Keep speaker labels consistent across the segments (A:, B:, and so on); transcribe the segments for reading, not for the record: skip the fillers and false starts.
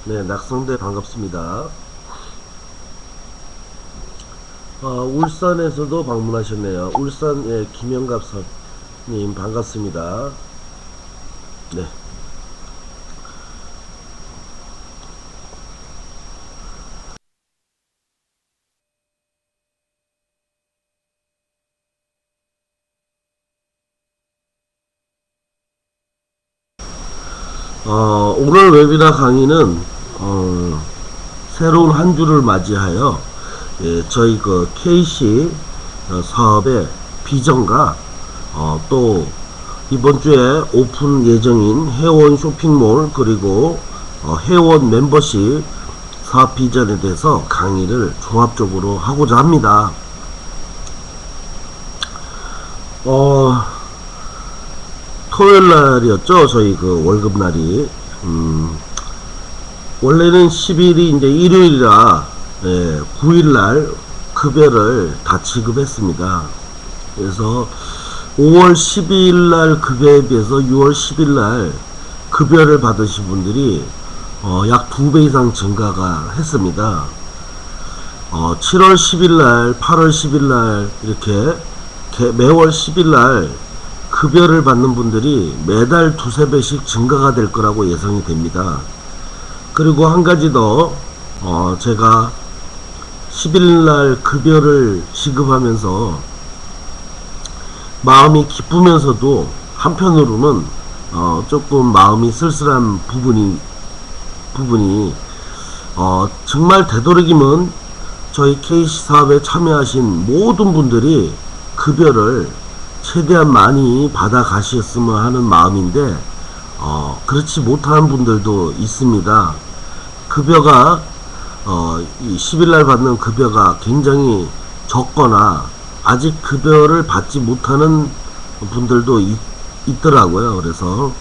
A: 네, 낙성대 반갑습니다. 울산에서도 방문하셨네요. 울산의 김영갑 선님 반갑습니다. 네. 오늘 웨비나 강의는 새로운 한 주를 맞이하여 저희 그 KC 사업의 비전과 또 이번 주에 오픈 예정인 회원 쇼핑몰 그리고 회원 멤버십 사업 비전에 대해서 강의를 종합적으로 하고자 합니다. 토요일날이었죠. 저희 그 월급날이 원래는 10일이 이제 일요일이라 9일날 급여를 다 지급했습니다. 그래서 5월 12일날 급여에 비해서 6월 10일날 급여를 받으신 분들이 약 2배 이상 증가가 했습니다. 7월 10일날 8월 10일날 이렇게 매월 10일날 급여를 받는 분들이 매달 2~3배씩 증가가 될 거라고 예상이 됩니다. 그리고 한 가지 더 제가 10일날 급여를 지급하면서 마음이 기쁘면서도 한편으로는 조금 마음이 쓸쓸한 부분이 정말 되도록이면 저희 KC 사업에 참여하신 모든 분들이 급여를 최대한 많이 받아 가셨으면 하는 마음인데 그렇지 못한 분들도 있습니다. 급여가 이 10일날 받는 급여가 굉장히 적거나 아직 급여를 받지 못하는 분들도 있더라고요. 그래서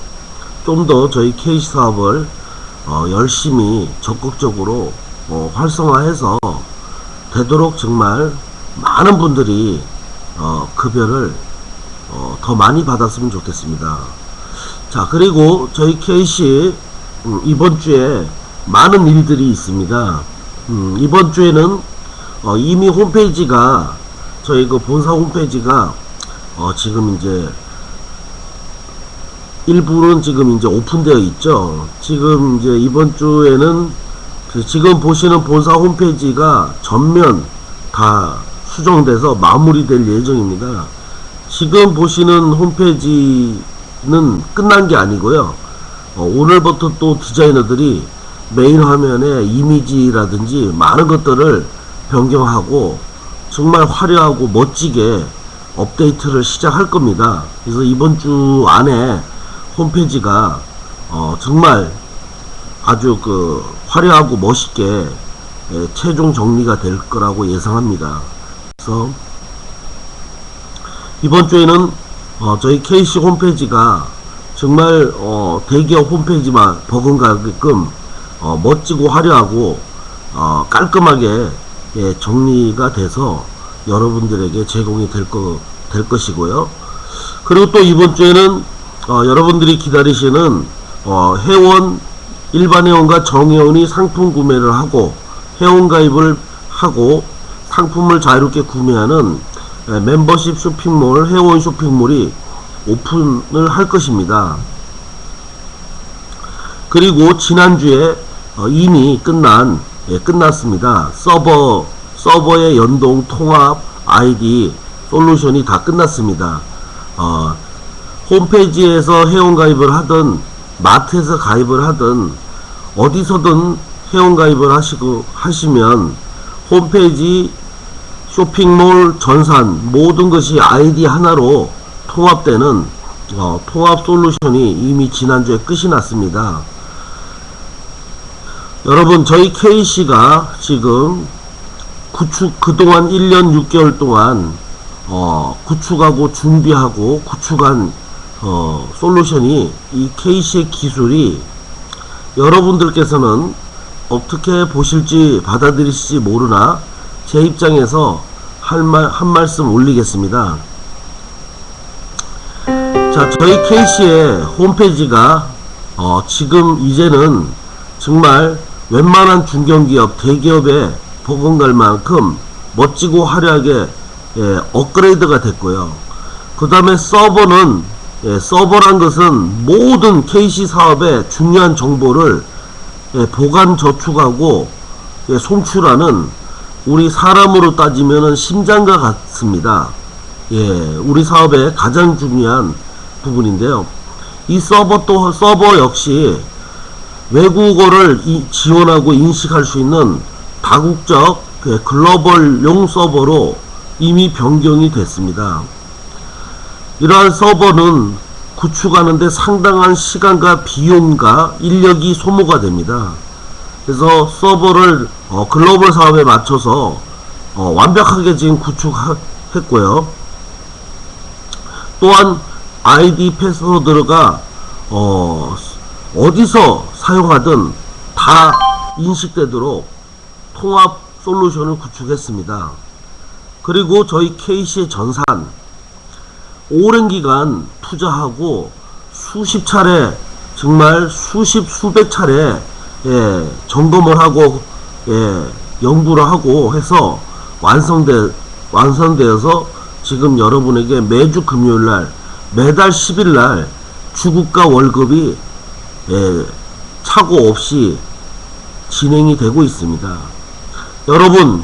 A: 좀 더 저희 KC 사업을 열심히 적극적으로 활성화해서 되도록 정말 많은 분들이 급여를 더 많이 받았으면 좋겠습니다. 자, 그리고 저희 KC 이번 주에 많은 일들이 있습니다. 이번 주에는 이미 홈페이지가 저희 그 본사 홈페이지가 지금 이제 일부는 지금 이제 오픈되어 있죠. 지금 이제 이번 주에는 지금 보시는 본사 홈페이지가 전면 다 수정돼서 마무리될 예정입니다. 지금 보시는 홈페이지는 끝난 게 아니고요. 오늘부터 또 디자이너들이 메인 화면에 이미지라든지 많은 것들을 변경하고 정말 화려하고 멋지게 업데이트를 시작할 겁니다. 그래서 이번 주 안에 홈페이지가 정말 아주 그 화려하고 멋있게 최종 정리가 될 거라고 예상합니다. 그래서 이번 주에는 저희 KC 홈페이지가 정말 대기업 홈페이지만 버금가게끔 멋지고 화려하고 깔끔하게 정리가 돼서 여러분들에게 제공이 될 것이고요. 그리고 또 이번 주에는 여러분들이 기다리시는 회원 일반 회원과 정회원이 상품 구매를 하고 회원 가입을 하고 상품을 자유롭게 구매하는 멤버십 쇼핑몰, 회원 쇼핑몰이 오픈을 할 것입니다. 그리고 지난주에 이미 끝났습니다. 서버의 연동, 통합, 아이디, 솔루션이 다 끝났습니다. 홈페이지에서 회원 가입을 하든 마트에서 가입을 하든 어디서든 회원 가입을 하시면 홈페이지, 쇼핑몰, 전산 모든 것이 아이디 하나로 통합되는 통합 솔루션이 이미 지난주에 끝이 났습니다. 여러분, 저희 KC가 지금 그동안 1년 6개월 동안 구축하고 준비하고 구축한 솔루션이 이 KC의 기술이 여러분들께서는 어떻게 보실지 받아들이실지 모르나 제 입장에서 한 말씀 올리겠습니다. 자, 저희 KC의 홈페이지가 지금 이제는 정말 웬만한 중견기업, 대기업에 버금갈 만큼 멋지고 화려하게 업그레이드가 됐고요. 그 다음에 서버는 서버란 것은 모든 KC 사업의 중요한 정보를 보관 저축하고 송출하는 우리 사람으로 따지면 심장과 같습니다. 우리 사업의 가장 중요한 부분인데요. 이 서버 역시 외국어를 지원하고 인식할 수 있는 다국적 글로벌용 서버로 이미 변경이 됐습니다. 이러한 서버는 구축하는데 상당한 시간과 비용과 인력이 소모가 됩니다. 그래서 서버를 글로벌 사업에 맞춰서 완벽하게 지금 구축했고요. 또한 아이디 패스워드가 어디서 사용하든 다 인식되도록 통합 솔루션을 구축했습니다. 그리고 저희 KC의 전산 오랜 기간 투자하고 수십 차례, 정말 수백 차례 점검을 하고 연구를 하고 해서 완성되어서 지금 여러분에게 매주 금요일날 매달 10일날 주급과 월급이 착오 없이 진행이 되고 있습니다. 여러분,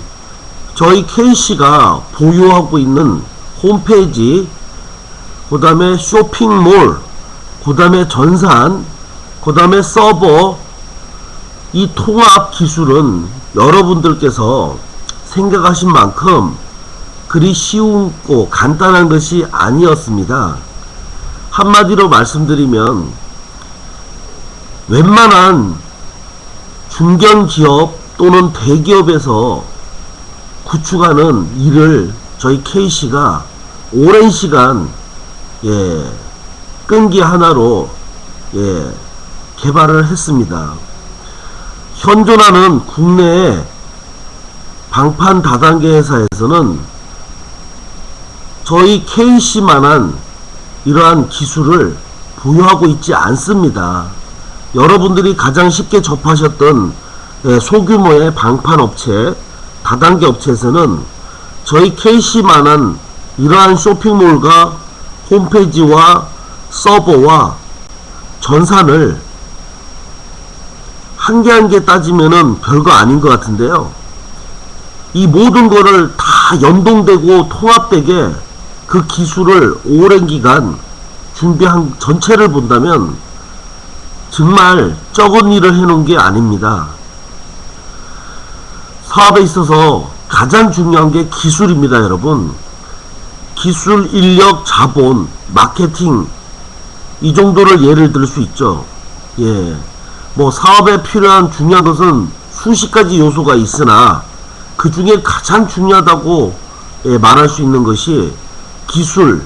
A: 저희 KC가 보유하고 있는 홈페이지, 그 다음에 쇼핑몰, 그 다음에 전산, 그 다음에 서버, 이 통합 기술은 여러분들께서 생각하신 만큼 그리 쉬우고 간단한 것이 아니었습니다. 한마디로 말씀드리면 웬만한 중견기업 또는 대기업에서 구축하는 일을 저희 KC가 오랜 시간 끈기 하나로 개발을 했습니다. 현존하는 국내의 방판 다단계 회사에서는 저희 KC만한 이러한 기술을 보유하고 있지 않습니다. 여러분들이 가장 쉽게 접하셨던 소규모의 방판 업체, 다단계 업체에서는 저희 KC만한 이러한 쇼핑몰과 홈페이지와 서버와 전산을 한 개 한 개 따지면은 별거 아닌 것 같은데요. 이 모든 거를 다 연동되고 통합되게 그 기술을 오랜 기간 준비한 전체를 본다면 정말 적은 일을 해놓은 게 아닙니다. 사업에 있어서 가장 중요한 게 기술입니다, 여러분. 기술, 인력, 자본, 마케팅, 이 정도를 예를 들 수 있죠. 뭐 사업에 필요한 중요한 것은 수십 가지 요소가 있으나 그 중에 가장 중요하다고 말할 수 있는 것이 기술,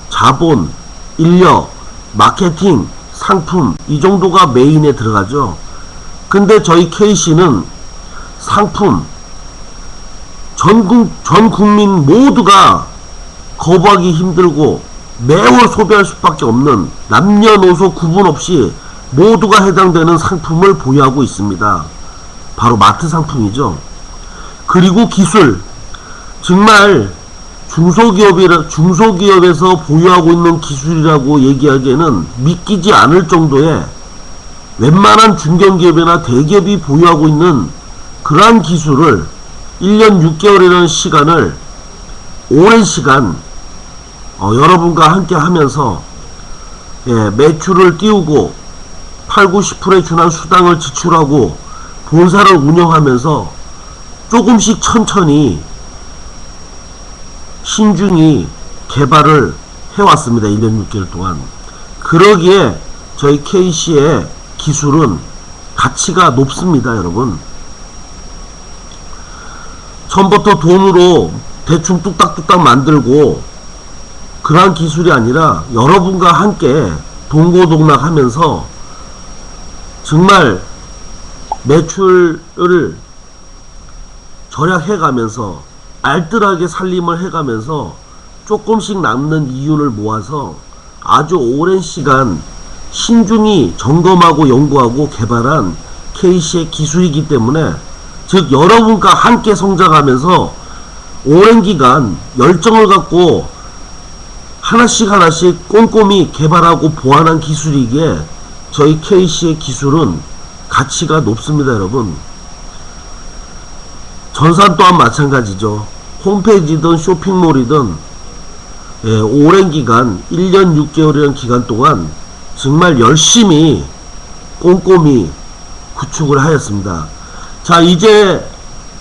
A: 자본, 인력, 마케팅, 상품, 이 정도가 메인에 들어가죠. 근데 저희 KC는 상품, 전 국민 모두가 거부하기 힘들고 매월 소비할 수밖에 없는 남녀노소 구분 없이 모두가 해당되는 상품을 보유하고 있습니다. 바로 마트 상품이죠. 그리고 기술, 정말 중소기업에서 보유하고 있는 기술이라고 얘기하기에는 믿기지 않을 정도의 웬만한 중견기업이나 대기업이 보유하고 있는 그러한 기술을 1년 6개월이라는 시간을 오랜 시간 여러분과 함께 하면서 매출을 띄우고 8-90%에 준한 수당을 지출하고 본사를 운영하면서 조금씩 천천히 신중히 개발을 해왔습니다. 1년 6개월 동안. 그러기에 저희 KC의 기술은 가치가 높습니다, 여러분. 처음부터 돈으로 대충 뚝딱뚝딱 만들고 그러한 기술이 아니라 여러분과 함께 동고동락 하면서 정말 매출을 절약해 가면서 알뜰하게 살림을 해가면서 조금씩 남는 이윤을 모아서 아주 오랜 시간 신중히 점검하고 연구하고 개발한 KC의 기술이기 때문에, 즉 여러분과 함께 성장하면서 오랜 기간 열정을 갖고 하나씩 하나씩 꼼꼼히 개발하고 보완한 기술이기에 저희 KC의 기술은 가치가 높습니다. 여러분, 전산 또한 마찬가지죠. 홈페이지든 쇼핑몰이든 오랜 기간 1년 6개월이라는 기간 동안 정말 열심히 꼼꼼히 구축을 하였습니다. 자,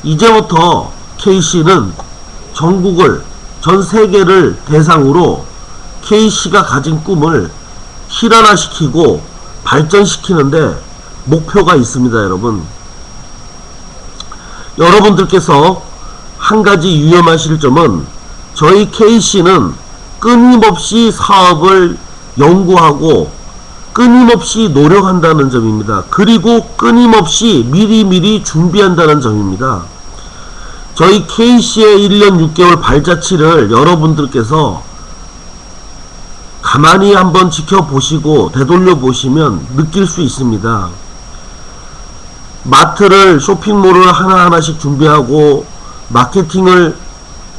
A: 이제부터 KC는 전국을, 전 세계를 대상으로 KC가 가진 꿈을 실현화시키고 발전시키는데 목표가 있습니다. 여러분들께서 한 가지 유념하실 점은, 저희 KC는 끊임없이 사업을 연구하고 끊임없이 노력한다는 점입니다. 그리고 끊임없이 미리미리 준비한다는 점입니다. 저희 KC의 1년 6개월 발자취를 여러분들께서 가만히 한번 지켜보시고 되돌려 보시면 느낄 수 있습니다. 마트를, 쇼핑몰을 하나하나씩 준비하고 마케팅을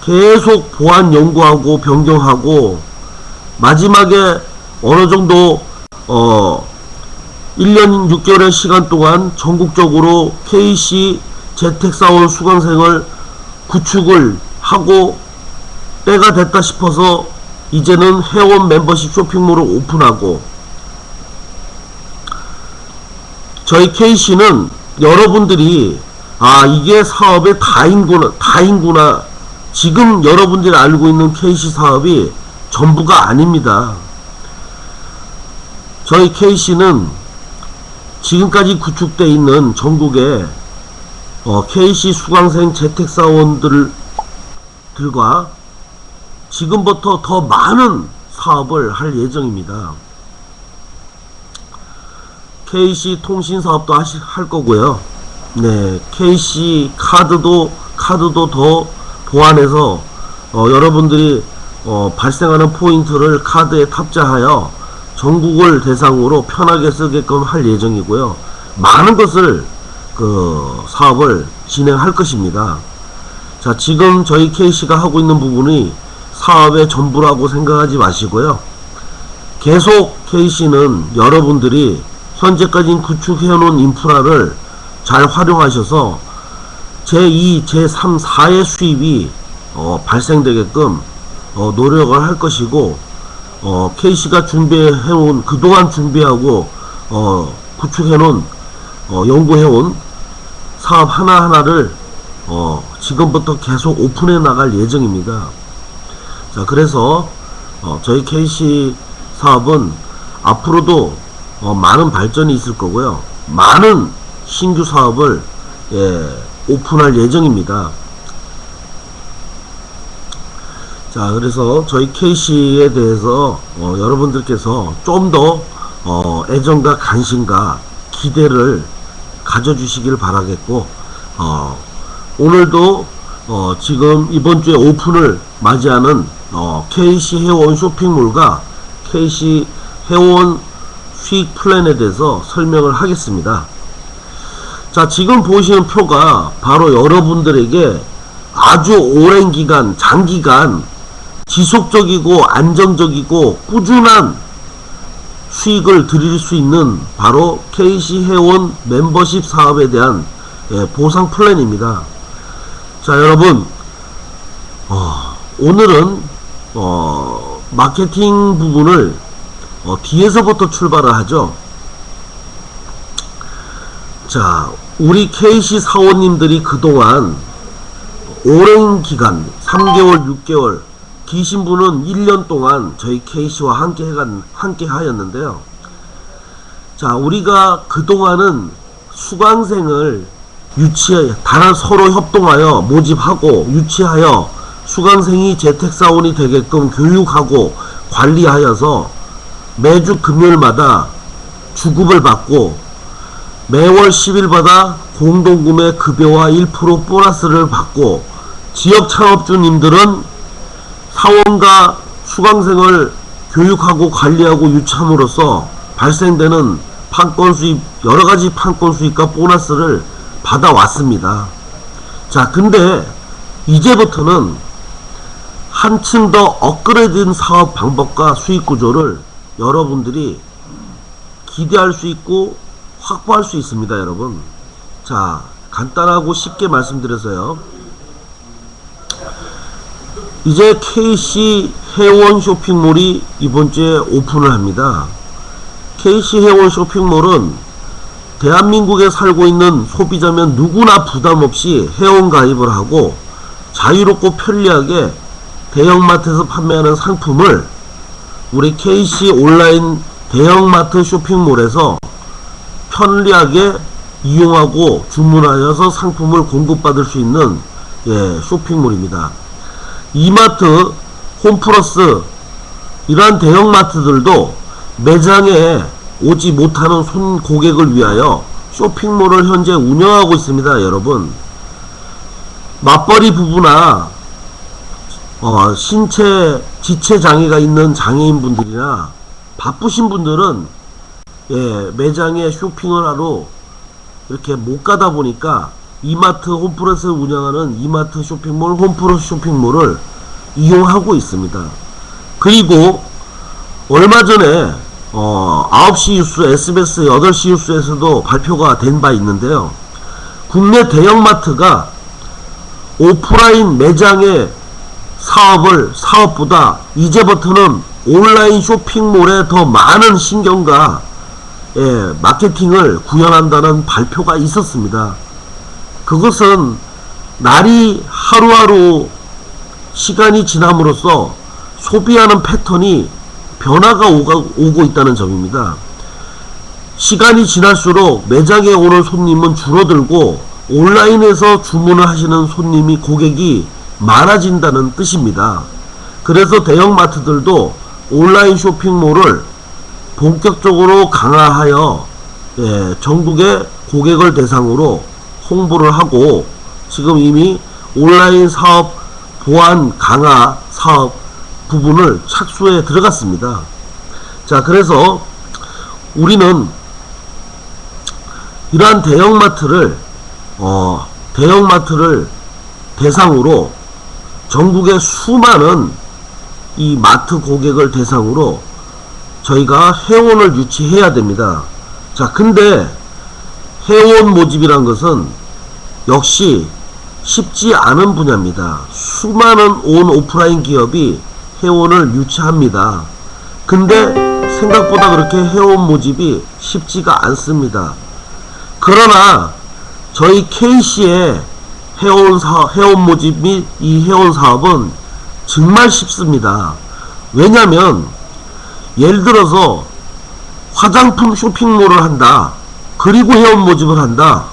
A: 계속 보완 연구하고 변경하고 마지막에 어느 정도 1년 6개월의 시간 동안 전국적으로 KC 재택사원 수강생을 구축을 하고 때가 됐다 싶어서 이제는 회원 멤버십 쇼핑몰을 오픈하고, 저희 KC는 여러분들이 이게 사업의 다인구나, 지금 여러분들이 알고 있는 KC 사업이 전부가 아닙니다. 저희 KC는 지금까지 구축되어 있는 전국의 KC 수강생 재택사원들과 지금부터 더 많은 사업을 할 예정입니다. KC 통신 사업도 할 거고요. 네, KC 카드도 더 보완해서 여러분들이 발생하는 포인트를 카드에 탑재하여 전국을 대상으로 편하게 쓰게끔 할 예정이고요. 많은 것을 사업을 진행할 것입니다. 자, 지금 저희 KC가 하고 있는 부분이 사업의 전부라고 생각하지 마시고요. 계속 KC는 여러분들이 현재까지 구축해놓은 인프라를 잘 활용하셔서 제2, 제3, 4의 수입이 발생되게끔 노력을 할 것이고, KC가 준비해온, 그동안 준비하고 구축해놓은 연구해온 사업 하나하나를 지금부터 계속 오픈해 나갈 예정입니다. 자, 그래서 저희 KC 사업은 앞으로도 많은 발전이 있을 거고요. 많은 신규 사업을 오픈할 예정입니다. 자, 그래서 저희 KC에 대해서 여러분들께서 좀 더 애정과 관심과 기대를 가져주시길 바라겠고, 오늘도 지금 이번주에 오픈을 맞이하는 KC 회원 쇼핑몰과 KC 회원 수익 플랜에 대해서 설명을 하겠습니다. 자, 지금 보시는 표가 바로 여러분들에게 아주 오랜 기간, 장기간 지속적이고 안정적이고 꾸준한 수익을 드릴 수 있는 바로 KC 회원 멤버십 사업에 대한 보상 플랜입니다. 자, 여러분, 오늘은 마케팅 부분을 뒤에서부터 출발을 하죠. 자, 우리 KC 사원님들이 그동안 오랜 기간 3개월, 6개월, 기신 분은 1년 동안 저희 KC와 함께 하였는데요. 자, 우리가 그동안은 수강생을 단한 서로 협동하여 모집하고 유치하여 수강생이 재택사원이 되게끔 교육하고 관리하여서 매주 금요일마다 주급을 받고 매월 10일마다 공동구매 급여와 1% 보너스를 받고, 지역 창업주님들은 사원과 수강생을 교육하고 관리하고 유치함으로써 발생되는 판권 수입, 여러가지 판권 수입과 보너스를 받아왔습니다. 자, 근데 이제부터는 한층 더 업그레이드된 사업 방법과 수익 구조를 여러분들이 기대할 수 있고 확보할 수 있습니다, 여러분. 자, 간단하고 쉽게 말씀드려서요. 이제 KC 해원 쇼핑몰이 이번 주에 오픈을 합니다. KC 해원 쇼핑몰은 대한민국에 살고 있는 소비자면 누구나 부담없이 회원 가입을 하고 자유롭고 편리하게 대형마트에서 판매하는 상품을 우리 KC 온라인 대형마트 쇼핑몰에서 편리하게 이용하고 주문하여서 상품을 공급받을 수 있는 쇼핑몰입니다. 이마트, 홈플러스 이러한 대형마트들도 매장에 오지 못하는 고객을 위하여 쇼핑몰을 현재 운영하고 있습니다, 여러분. 맞벌이 부부나 신체 지체 장애가 있는 장애인분들이나 바쁘신 분들은 매장에 쇼핑을 하러 이렇게 못 가다 보니까 이마트 홈플러스를 운영하는 이마트 쇼핑몰, 홈플러스 쇼핑몰을 이용하고 있습니다. 그리고 얼마 전에 9시 뉴스, SBS 8시 뉴스에서도 발표가 된 바 있는데요. 국내 대형마트가 오프라인 매장의 사업보다 이제부터는 온라인 쇼핑몰에 더 많은 신경과 마케팅을 구현한다는 발표가 있었습니다. 그것은 날이 하루하루 시간이 지남으로써 소비하는 패턴이 변화가 오고 있다는 점입니다. 시간이 지날수록 매장에 오는 손님은 줄어들고 온라인에서 주문을 하시는 고객이 많아진다는 뜻입니다. 그래서 대형마트들도 온라인 쇼핑몰을 본격적으로 강화하여 전국의 고객을 대상으로 홍보를 하고 지금 이미 온라인 사업 보안 강화 사업 부분을 착수에 들어갔습니다. 자, 그래서 우리는 이러한 대형마트를 대상으로 전국의 수많은 이 마트 고객을 대상으로 저희가 회원을 유치해야 됩니다. 자, 근데 회원 모집이란 것은 역시 쉽지 않은 분야입니다. 수많은 오프라인 기업이 회원을 유치합니다. 근데 생각보다 그렇게 회원 모집이 쉽지가 않습니다. 그러나 저희 KC의 회원 모집 및 이 회원 사업은 정말 쉽습니다. 왜냐면 예를 들어서 화장품 쇼핑몰을 한다. 그리고 회원 모집을 한다.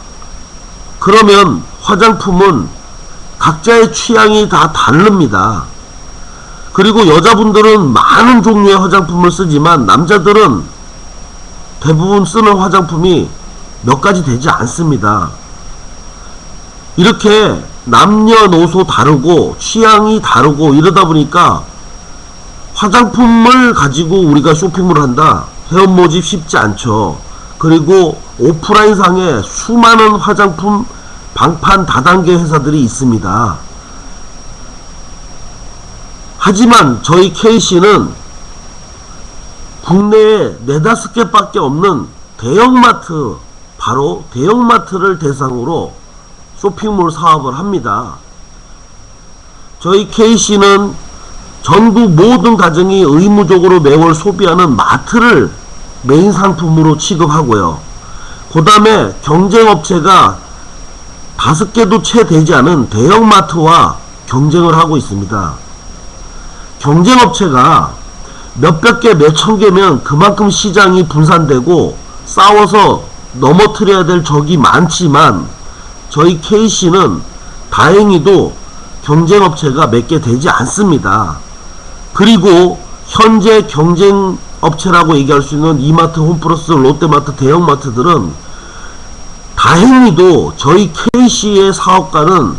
A: 그러면 화장품은 각자의 취향이 다 다릅니다. 그리고 여자분들은 많은 종류의 화장품을 쓰지만 남자들은 대부분 쓰는 화장품이 몇 가지 되지 않습니다. 이렇게 남녀노소 다르고 취향이 다르고 이러다 보니까 화장품을 가지고 우리가 쇼핑을 한다. 회원 모집 쉽지 않죠. 그리고 오프라인 상에 수많은 화장품 방판 다단계 회사들이 있습니다. 하지만 저희 KC는 국내에 4-5개밖에 없는 대형마트, 바로 대형마트를 대상으로 쇼핑몰 사업을 합니다. 저희 KC는 전국 모든 가정이 의무적으로 매월 소비하는 마트를 메인 상품으로 취급하고요. 그 다음에 경쟁업체가 5개도 채 되지 않은 대형마트와 경쟁을 하고 있습니다. 경쟁업체가 몇백 개, 몇천 개면 그만큼 시장이 분산되고 싸워서 넘어뜨려야 될 적이 많지만 저희 KC는 다행히도 경쟁업체가 몇 개 되지 않습니다. 그리고 현재 경쟁업체라고 얘기할 수 있는 이마트, 홈플러스, 롯데마트, 대형마트들은 다행히도 저희 KC의 사업과는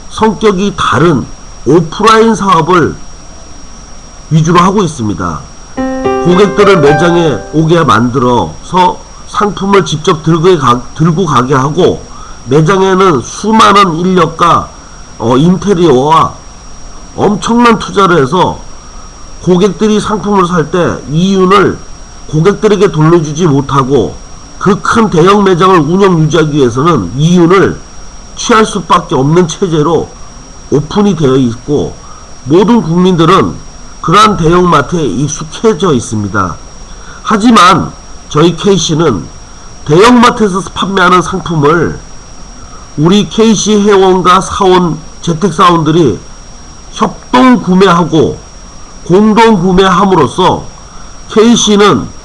A: 성격이 다른 오프라인 사업을 위주로 하고 있습니다. 고객들을 매장에 오게 만들어서 상품을 직접 들고 가게 하고 매장에는 수많은 인력과 인테리어와 엄청난 투자를 해서 고객들이 상품을 살 때 이윤을 고객들에게 돌려주지 못하고 그 큰 대형 매장을 운영 유지하기 위해서는 이윤을 취할 수밖에 없는 체제로 오픈이 되어 있고 모든 국민들은 그러한 대형마트에 익숙해져 있습니다. 하지만 저희 KC는 대형마트에서 판매하는 상품을 우리 KC 회원과 사원, 재택사원들이 협동 구매하고 공동 구매함으로써 KC는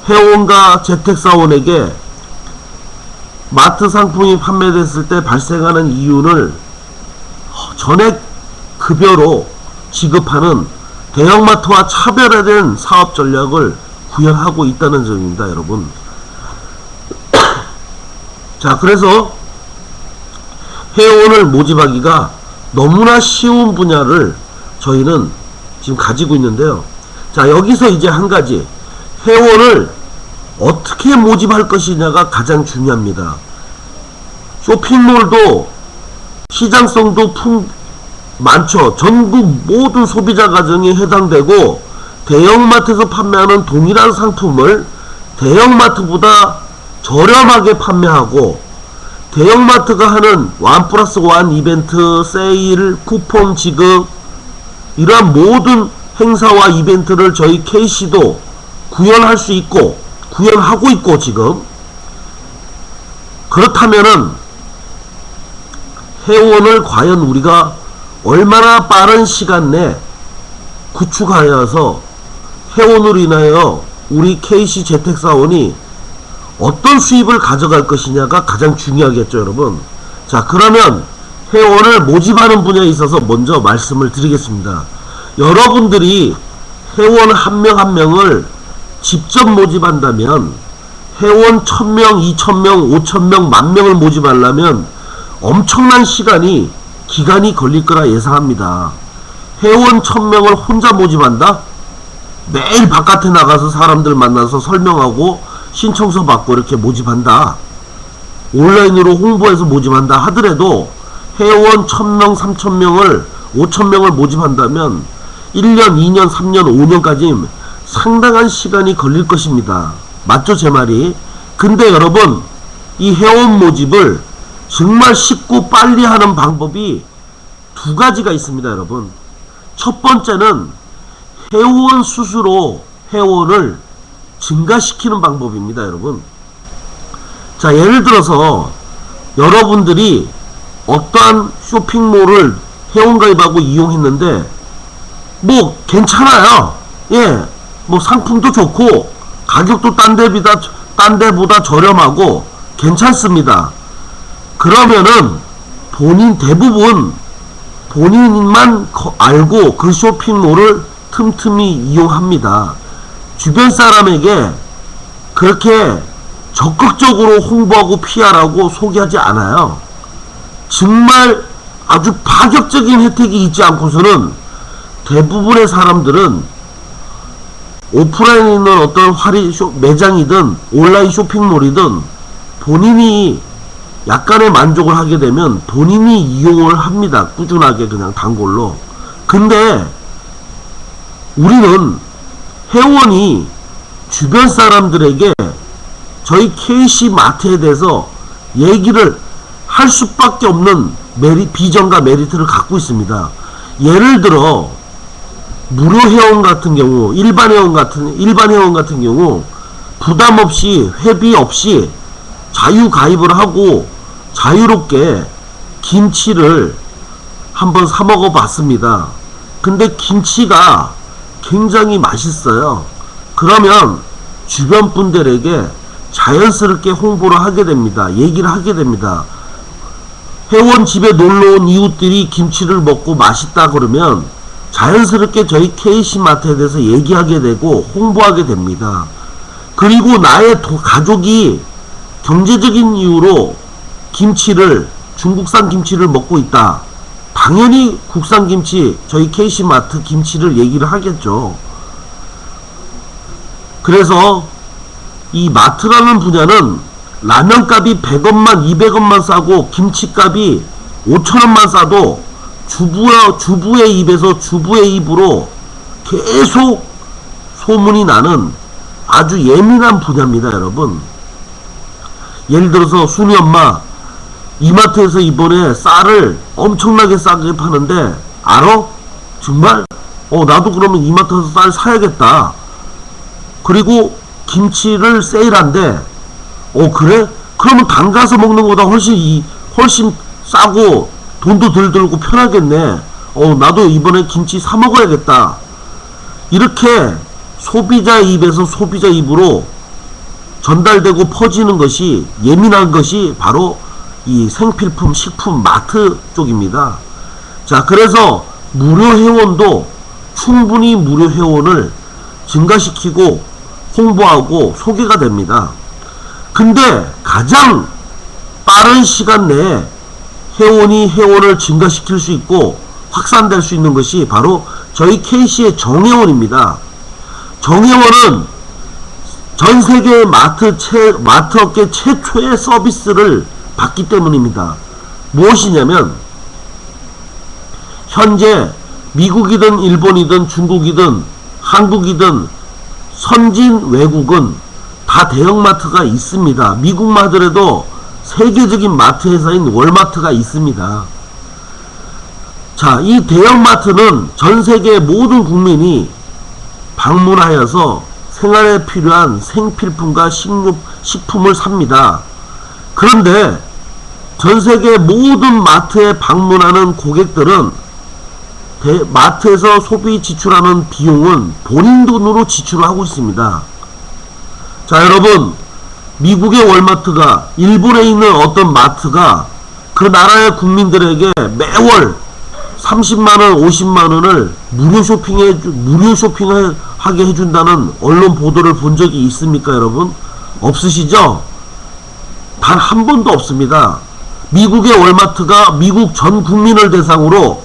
A: 회원과 재택사원에게 마트 상품이 판매됐을 때 발생하는 이윤을 전액 급여로 지급하는 대형마트와 차별화된 사업 전략을 구현하고 있다는 점입니다, 여러분. 자, 그래서 회원을 모집하기가 너무나 쉬운 분야를 저희는 지금 가지고 있는데요. 자, 여기서 이제 한 가지, 회원을 어떻게 모집할 것이냐가 가장 중요합니다. 쇼핑몰도 시장성도 많죠. 전국 모든 소비자 가정에 해당되고 대형마트에서 판매하는 동일한 상품을 대형마트보다 저렴하게 판매하고 대형마트가 하는 1+1 이벤트, 세일, 쿠폰 지급 이러한 모든 행사와 이벤트를 저희 KC도 구현할 수 있고 구현하고 있고 지금 그렇다면은 회원을 과연 우리가 얼마나 빠른 시간 내 구축하여서 회원으로 인하여 우리 KC 재택사원이 어떤 수입을 가져갈 것이냐가 가장 중요하겠죠, 여러분. 자, 그러면 회원을 모집하는 분야에 있어서 먼저 말씀을 드리겠습니다. 여러분들이 회원 한 명 한 명을 직접 모집한다면 회원 1000명, 2000명, 5000명, 10,000명을 모집하려면 엄청난 기간이 걸릴 거라 예상합니다. 회원 1000명을 혼자 모집한다? 매일 바깥에 나가서 사람들 만나서 설명하고 신청서 받고 이렇게 모집한다. 온라인으로 홍보해서 모집한다 하더라도 회원 1000명, 3000명을 5000명을 모집한다면 1년, 2년, 3년, 5년까지 상당한 시간이 걸릴 것입니다. 맞죠, 제 말이? 근데 여러분, 이 회원 모집을 정말 쉽고 빨리 하는 방법이 두 가지가 있습니다, 여러분. 첫 번째는 회원 스스로 회원을 증가시키는 방법입니다, 여러분. 자, 예를 들어서 여러분들이 어떠한 쇼핑몰을 회원가입하고 이용했는데 뭐 괜찮아요. 예, 뭐 상품도 좋고 가격도 딴 데보다 저렴하고 괜찮습니다. 그러면은 대부분 본인만 알고 그 쇼핑몰을 틈틈이 이용합니다. 주변 사람에게 그렇게 적극적으로 홍보하고 PR하고 소개하지 않아요. 정말 아주 파격적인 혜택이 있지 않고서는 대부분의 사람들은 오프라인에 있는 어떤 매장이든 온라인 쇼핑몰이든 본인이 약간의 만족을 하게 되면 본인이 이용을 합니다. 꾸준하게 그냥 단골로. 근데 우리는 회원이 주변 사람들에게 저희 KC 마트에 대해서 얘기를 할 수밖에 없는 비전과 메리트를 갖고 있습니다. 예를 들어 무료 회원 같은 경우, 일반 회원 같은 경우 부담 없이 회비 없이 자유 가입을 하고 자유롭게 김치를 한번 사 먹어 봤습니다. 근데 김치가 굉장히 맛있어요. 그러면 주변 분들에게 자연스럽게 홍보를 하게 됩니다. 얘기를 하게 됩니다. 회원 집에 놀러온 이웃들이 김치를 먹고 맛있다 그러면 자연스럽게 저희 KC마트에 대해서 얘기하게 되고 홍보하게 됩니다. 그리고 나의 가족이 경제적인 이유로 중국산 김치를 먹고 있다. 당연히 국산 김치, 저희 이 마트라는 분야는 라면값이 100원만 200원만 싸고 김치값이 5,000원만 싸도 주부의 입에서 주부의 입으로 계속 소문이 나는 아주 예민한 분야입니다, 여러분. 예를 들어서 순이 엄마 이마트에서 이번에 쌀을 엄청나게 싸게 파는데 알아? 정말? 나도 그러면 이마트에서 쌀 사야겠다. 그리고 김치를 세일한대. 그래? 그러면 당 가서 먹는 거보다 훨씬 싸고 돈도 덜 들고 편하겠네. 나도 이번에 김치 사 먹어야겠다. 이렇게 소비자 입에서 소비자 입으로 전달되고 퍼지는 것이, 예민한 것이 바로 이 생필품, 식품, 마트 쪽입니다. 자, 그래서 무료 회원도 충분히 무료 회원을 증가시키고 홍보하고 소개가 됩니다. 근데 가장 빠른 시간 내에 회원을 증가시킬 수 있고 확산될 수 있는 것이 바로 저희 KC의 정회원입니다. 정회원은 전세계 마트업계 최초의 서비스를 받기 때문입니다. 무엇이냐면 현재 미국이든 일본이든 중국이든 한국이든 선진 외국은 다 대형마트가 있습니다. 미국만 하더라도 세계적인 마트 회사인 월마트가 있습니다. 자, 이 대형마트는 전세계 모든 국민이 방문하여서 생활에 필요한 생필품과 식품을 삽니다. 그런데 전세계 모든 마트에 방문하는 고객들은 마트에서 소비 지출하는 비용은 본인 돈으로 지출을 하고 있습니다. 자, 여러분, 미국의 월마트가, 일본에 있는 어떤 마트가 그 나라의 국민들에게 매월 30만원, 50만원을 무료 쇼핑하게 해준다는 언론 보도를 본 적이 있습니까, 여러분? 없으시죠? 단 한 번도 없습니다. 미국의 월마트가 미국 전 국민을 대상으로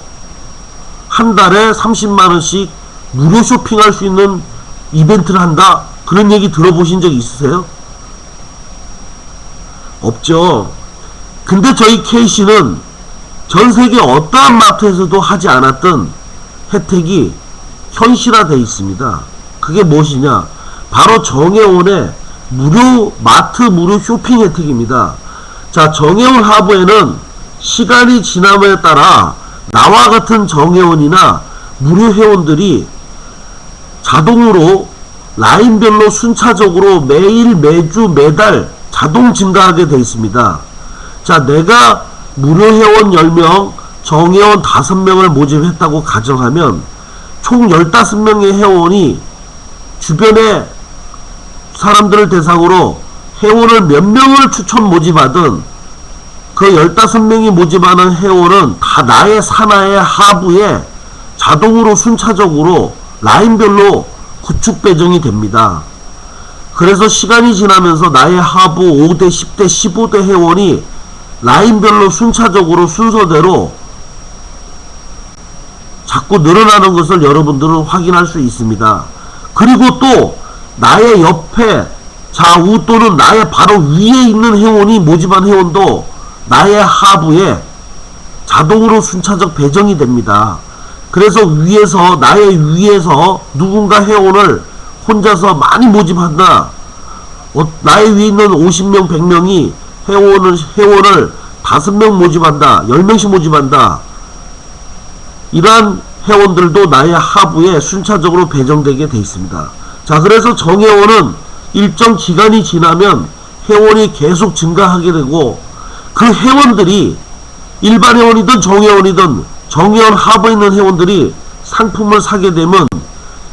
A: 한 달에 30만원씩 무료 쇼핑할 수 있는 이벤트를 한다? 그런 얘기 들어보신 적 있으세요? 없죠. 근데 저희 KC는 전세계 어떠한 마트에서도 하지 않았던 혜택이 현실화되어 있습니다. 그게 무엇이냐? 바로 정회원의 마트 무료 쇼핑 혜택입니다. 자, 정회원 하부에는 시간이 지남에 따라 나와 같은 정회원이나 무료 회원들이 자동으로 라인별로 순차적으로 매일, 매주, 매달 자동 증가하게 되어 있습니다. 자, 내가 무료 회원 10명, 정회원 5명을 모집했다고 가정하면 총 15명의 회원이 주변의 사람들을 대상으로 회원을 몇 명을 추천 모집하든 그 15명이 모집하는 회원은 다 나의 산하의 하부에 자동으로 순차적으로 라인별로 구축 배정이 됩니다. 그래서 시간이 지나면서 나의 하부 5대, 10대, 15대 회원이 라인별로 순차적으로 순서대로 자꾸 늘어나는 것을 여러분들은 확인할 수 있습니다. 그리고 또 나의 옆에 좌우 또는 나의 바로 위에 있는 회원이 모집한 회원도 나의 하부에 자동으로 순차적 배정이 됩니다. 그래서 나의 위에서 누군가 회원을 혼자서 많이 모집한다. 나의 위에 있는 50명, 100명이 회원을 5명 모집한다. 10명씩 모집한다. 이러한 회원들도 나의 하부에 순차적으로 배정되게 되어 있습니다. 자, 그래서 정회원은 일정 기간이 지나면 회원이 계속 증가하게 되고 그 회원들이 일반 회원이든 정회원이든 정회원 하부에 있는 회원들이 상품을 사게 되면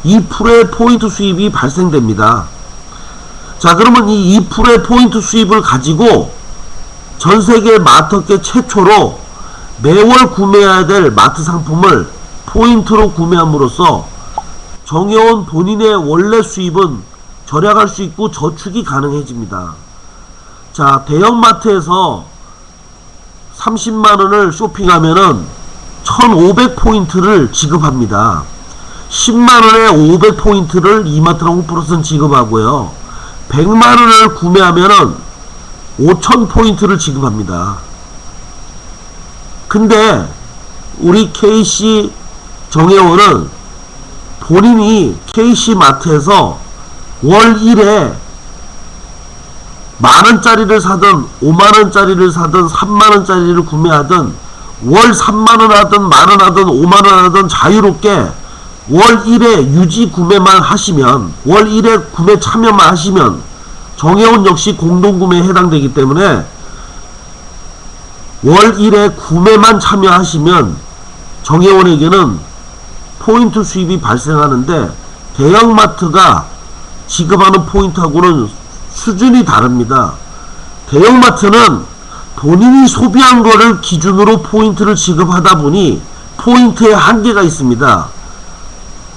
A: 2%의 포인트 수입이 발생됩니다. 자, 그러면 이 2%의 포인트 수입을 가지고 전세계 마트업계 최초로 매월 구매해야 될 마트 상품을 포인트로 구매함으로써 정회원 본인의 원래 수입은 절약할 수 있고 저축이 가능해집니다. 자, 대형마트에서 30만원을 쇼핑하면은 1500포인트를 지급합니다. 10만원에 500포인트를 이마트랑 홈플러스는 지급하고요. 100만원을 구매하면은 5000포인트를 지급합니다. 근데 우리 KC 정혜원은 본인이 KC마트에서 월 1회 만원짜리를 사든 5만원짜리를 사든 3만원짜리를 구매하든 월 3만원 하든 만원 하든 5만원 하든 자유롭게 월 1회 유지 구매만 하시면, 월 1회 구매 참여만 하시면 정혜원 역시 공동구매에 해당되기 때문에 월 1회 구매만 참여하시면 정혜원에게는 포인트 수입이 발생하는데, 대형마트가 지급하는 포인트하고는 수준이 다릅니다. 대형마트는 본인이 소비한 거를 기준으로 포인트를 지급하다 보니 포인트에 한계가 있습니다.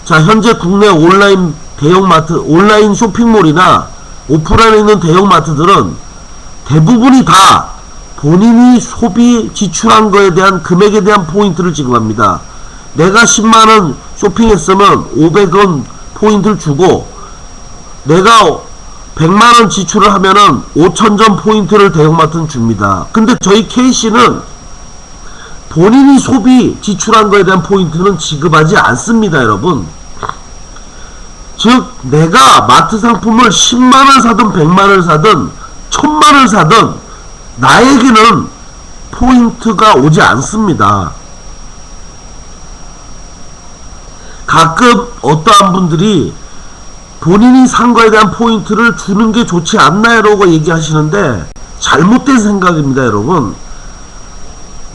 A: 자, 현재 국내 온라인 대형마트, 온라인 쇼핑몰이나 오프라인에 있는 대형마트들은 대부분이 다 본인이 소비 지출한 거에 대한 금액에 대한 포인트를 지급합니다. 내가 10만원 쇼핑했으면 500원 포인트를 주고, 내가 100만원 지출을 하면은 5000점 포인트를 대형마트는 줍니다. 근데 저희 KC는 본인이 소비 지출한 거에 대한 포인트는 지급하지 않습니다, 여러분. 즉, 내가 마트 상품을 10만원 사든 100만원을 사든 1000만원을 사든 나에게는 포인트가 오지 않습니다. 가끔 어떠한 분들이 본인이 산 거에 대한 포인트를 주는 게 좋지 않나요? 라고 얘기하시는데 잘못된 생각입니다, 여러분.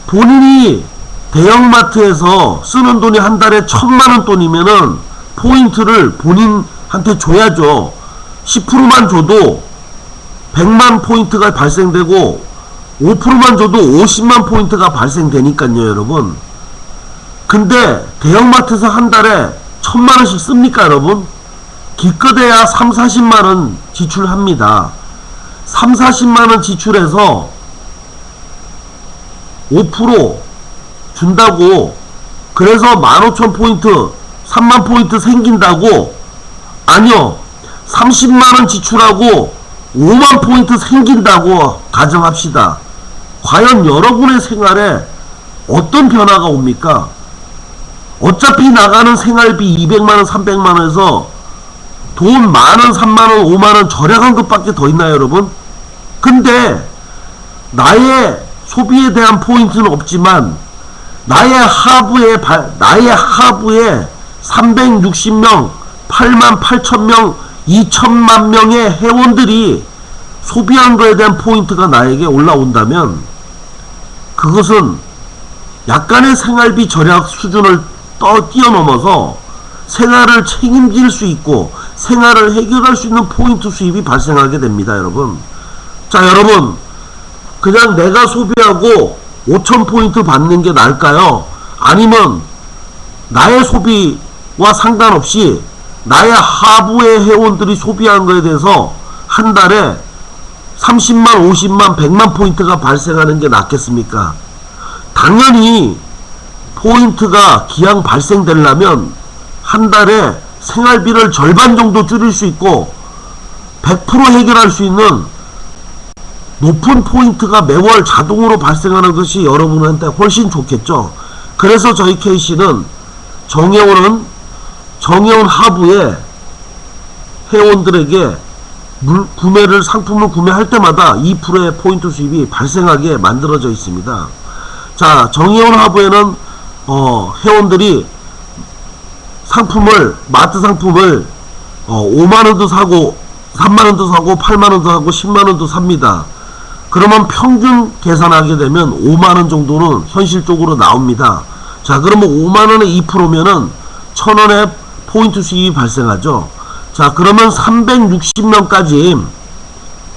A: 본인이 대형마트에서 쓰는 돈이 한 달에 1000만원 돈이면은 포인트를 본인한테 줘야죠. 10%만 줘도 100만 포인트가 발생되고 5%만 줘도 50만 포인트가 발생되니까요, 여러분. 근데 대형마트에서 한 달에 1000만원씩 씁니까, 여러분? 기껏해야 3, 40만원 지출합니다. 3, 40만원 지출해서 5% 준다고 그래서 15,000포인트 3만포인트 생긴다고? 아니요, 30만원 지출하고 5만포인트 생긴다고 가정합시다. 과연 여러분의 생활에 어떤 변화가 옵니까? 어차피 나가는 생활비 200만원 300만원에서 돈 만원 3만원 5만원 절약한 것밖에 더 있나요, 여러분? 근데 나의 소비에 대한 포인트는 없지만 나의 하부에 360명 8만 8천명 2천만 명의 회원들이 소비한 거에 대한 포인트가 나에게 올라온다면 그것은 약간의 생활비 절약 수준을 뛰어넘어서 생활을 책임질 수 있고 생활을 해결할 수 있는 포인트 수입이 발생하게 됩니다, 여러분. 자, 여러분, 그냥 내가 소비하고 5000포인트 받는 게 나을까요? 아니면 나의 소비와 상관없이 나의 하부의 회원들이 소비한 거에 대해서 한 달에 30만, 50만, 100만 포인트가 발생하는 게 낫겠습니까? 당연히 포인트가 기왕 발생되려면 한 달에 생활비를 절반 정도 줄일 수 있고 100% 해결할 수 있는 높은 포인트가 매월 자동으로 발생하는 것이 여러분한테 훨씬 좋겠죠. 그래서 저희 KC는 정혜원 하부에 회원들에게 상품을 구매할 때마다 2%의 포인트 수입이 발생하게 만들어져 있습니다. 자, 정혜원 하부에는 회원들이 마트 상품을 5만원도 사고 3만원도 사고 8만원도 사고 10만원도 삽니다. 그러면 평균 계산하게 되면 5만원 정도는 현실적으로 나옵니다. 자, 그러면 5만원의 2%면은 1000원의 포인트 수입이 발생하죠. 자, 그러면 360명까지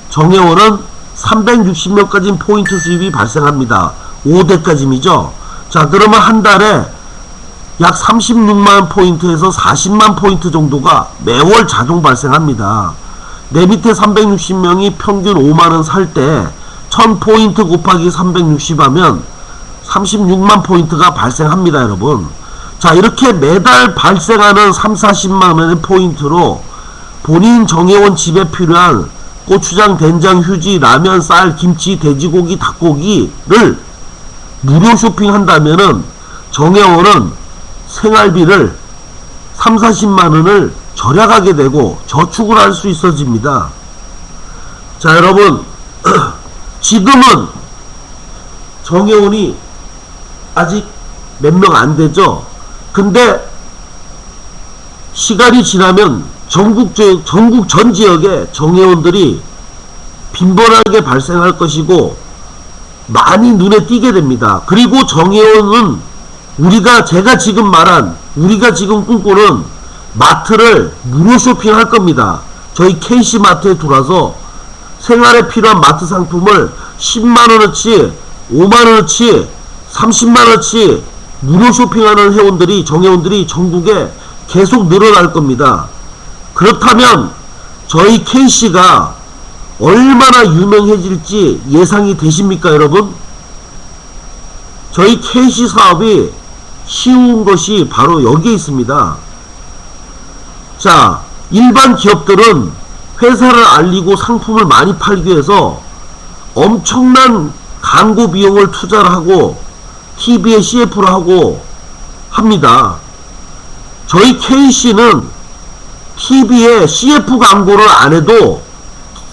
A: 정혜원은 360명까지 포인트 수입이 발생합니다. 5대까지이죠. 자, 그러면 한 달에 약 36만 포인트에서 40만 포인트 정도가 매월 자동 발생합니다. 내 밑에 360명이 평균 5만원 살 때 1000포인트 곱하기 360 하면 36만 포인트가 발생합니다, 여러분. 자, 이렇게 매달 발생하는 3, 40만원의 포인트로 본인 정혜원 집에 필요한 고추장, 된장, 휴지, 라면, 쌀, 김치, 돼지고기, 닭고기를 무료 쇼핑한다면은 정혜원은 생활비를 3, 40만원을 절약하게 되고 저축을 할 수 있어집니다. 자, 여러분, 지금은 정혜원이 아직 몇 명 안 되죠. 근데 시간이 지나면 전국 전 지역에 정혜원들이 빈번하게 발생할 것이고 많이 눈에 띄게 됩니다. 그리고 정혜원은 제가 지금 말한, 우리가 지금 꿈꾸는 마트를 무료 쇼핑할 겁니다. 저희 KC마트에 들어와서 생활에 필요한 마트 상품을 10만원어치, 5만원어치, 30만원어치 무료 쇼핑하는 정회원들이 전국에 계속 늘어날 겁니다. 그렇다면 저희 KC가 얼마나 유명해질지 예상이 되십니까, 여러분? 저희 KC 사업이 쉬운 것이 바로 여기에 있습니다. 자, 일반 기업들은 회사를 알리고 상품을 많이 팔기 위해서 엄청난 광고 비용을 투자를 하고 TV에 CF를 하고 합니다. 저희 KC는 TV에 CF 광고를 안 해도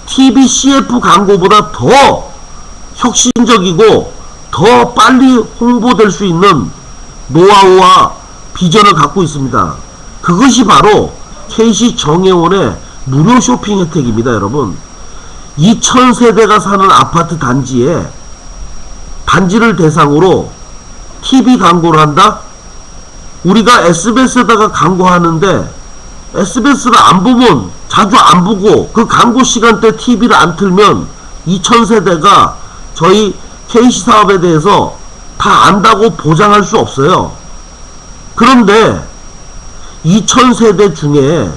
A: TV CF 광고보다 더 혁신적이고 더 빨리 홍보될 수 있는 노하우와 비전을 갖고 있습니다. 그것이 바로 KC 정혜원의 무료 쇼핑 혜택입니다. 여러분, 2000세대가 사는 아파트 단지를 대상으로 TV 광고를 한다? 우리가 SBS에다가 광고하는데 SBS를 안 보면, 자주 안 보고 그 광고 시간대 TV를 안 틀면 2000세대가 저희 KC 사업에 대해서 다 안다고 보장할 수 없어요. 그런데 2000세대 중에